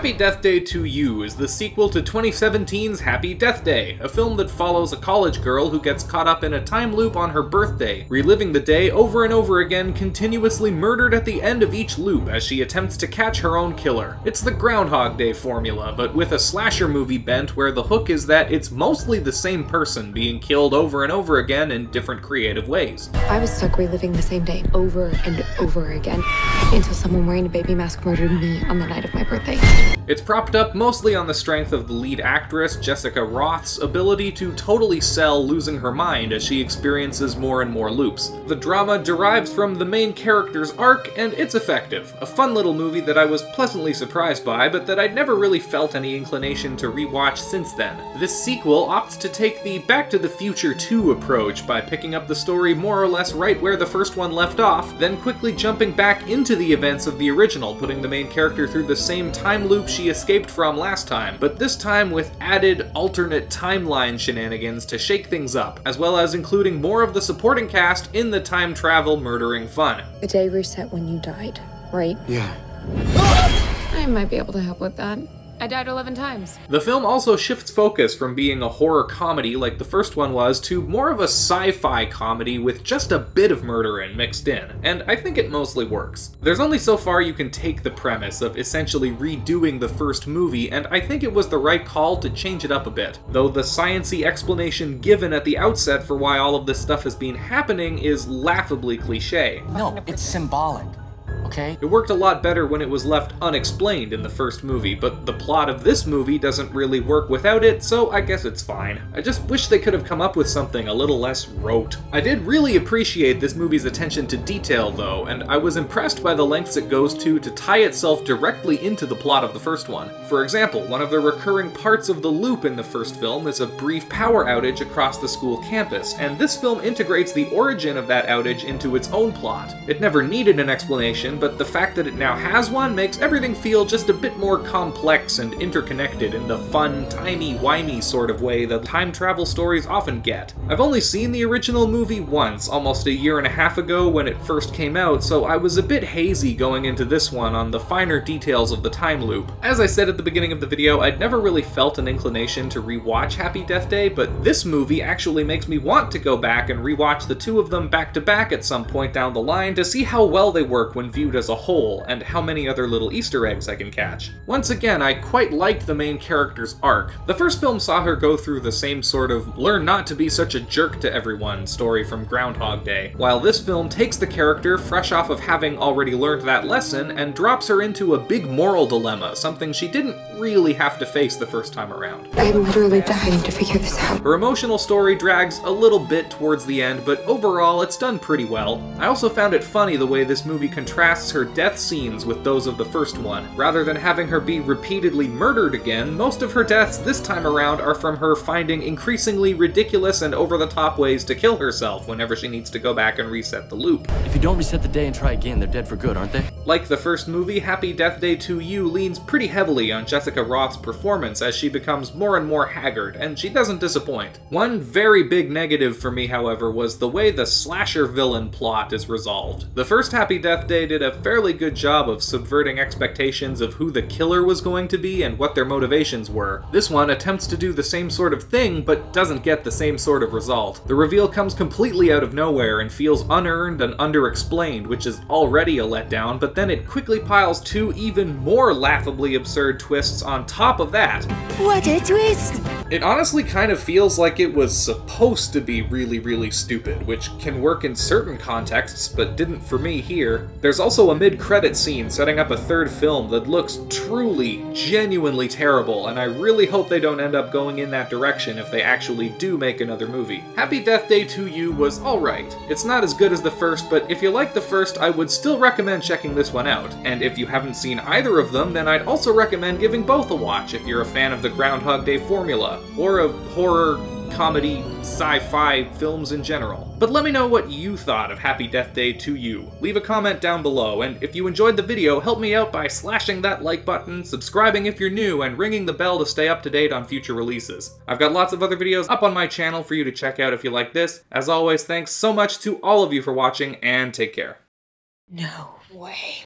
Happy Death Day 2U is the sequel to 2017's Happy Death Day, a film that follows a college girl who gets caught up in a time loop on her birthday, reliving the day over and over again, continuously murdered at the end of each loop as she attempts to catch her own killer. It's the Groundhog Day formula, but with a slasher movie bent where the hook is that it's mostly the same person being killed over and over again in different creative ways. I was stuck reliving the same day over and over again until someone wearing a baby mask murdered me on the night of my birthday. It's propped up mostly on the strength of the lead actress, Jessica Roth's, ability to totally sell losing her mind as she experiences more and more loops. The drama derives from the main character's arc, and it's effective. A fun little movie that I was pleasantly surprised by, but that I'd never really felt any inclination to rewatch since then. This sequel opts to take the Back to the Future 2 approach by picking up the story more or less right where the first one left off, then quickly jumping back into the events of the original, putting the main character through the same time loop she escaped from last time, but this time with added alternate timeline shenanigans to shake things up, as well as including more of the supporting cast in the time travel murdering fun. The day reset when you died, right? Yeah. I might be able to help with that. I died 11 times. The film also shifts focus from being a horror comedy like the first one was to more of a sci-fi comedy with just a bit of murdering mixed in, and I think it mostly works. There's only so far you can take the premise of essentially redoing the first movie, and I think it was the right call to change it up a bit, though the science-y explanation given at the outset for why all of this stuff has been happening is laughably cliche. No, it's symbolic. Okay. It worked a lot better when it was left unexplained in the first movie, but the plot of this movie doesn't really work without it, so I guess it's fine. I just wish they could have come up with something a little less rote. I did really appreciate this movie's attention to detail though, and I was impressed by the lengths it goes to tie itself directly into the plot of the first one. For example, one of the recurring parts of the loop in the first film is a brief power outage across the school campus, and this film integrates the origin of that outage into its own plot. It never needed an explanation, but the fact that it now has one makes everything feel just a bit more complex and interconnected in the fun, timey-wimey sort of way that time travel stories often get. I've only seen the original movie once, almost a year and a half ago when it first came out, so I was a bit hazy going into this one on the finer details of the time loop. As I said at the beginning of the video, I'd never really felt an inclination to rewatch Happy Death Day, but this movie actually makes me want to go back and rewatch the two of them back to back at some point down the line to see how well they work when viewed as a whole, and how many other little Easter eggs I can catch. Once again, I quite liked the main character's arc. The first film saw her go through the same sort of learn not to be such a jerk to everyone story from Groundhog Day, while this film takes the character fresh off of having already learned that lesson and drops her into a big moral dilemma, something she didn't really have to face the first time around. I'm literally dying to figure this out. Her emotional story drags a little bit towards the end, but overall it's done pretty well. I also found it funny the way this movie contrasts her death scenes with those of the first one. Rather than having her be repeatedly murdered again, most of her deaths this time around are from her finding increasingly ridiculous and over-the-top ways to kill herself whenever she needs to go back and reset the loop. If you don't reset the day and try again, they're dead for good, aren't they? Like the first movie, Happy Death Day 2U leans pretty heavily on Jessica Roth's performance as she becomes more and more haggard, and she doesn't disappoint. One very big negative for me, however, was the way the slasher villain plot is resolved. The first Happy Death Day did a fairly good job of subverting expectations of who the killer was going to be and what their motivations were. This one attempts to do the same sort of thing, but doesn't get the same sort of result. The reveal comes completely out of nowhere and feels unearned and underexplained, which is already a letdown, but then it quickly piles two even more laughably absurd twists on top of that. What a twist! It honestly kind of feels like it was supposed to be really stupid, which can work in certain contexts, but didn't for me here. There's also a mid-credit scene setting up a third film that looks truly, genuinely terrible, and I really hope they don't end up going in that direction if they actually do make another movie. Happy Death Day 2U was alright. It's not as good as the first, but if you like the first, I would still recommend checking this one out. And if you haven't seen either of them, then I'd also recommend giving both a watch if you're a fan of the Groundhog Day formula, or of horror, comedy, sci-fi films in general. But let me know what you thought of Happy Death Day 2U. Leave a comment down below, and if you enjoyed the video, help me out by slashing that like button, subscribing if you're new, and ringing the bell to stay up to date on future releases. I've got lots of other videos up on my channel for you to check out if you like this. As always, thanks so much to all of you for watching, and take care. No way.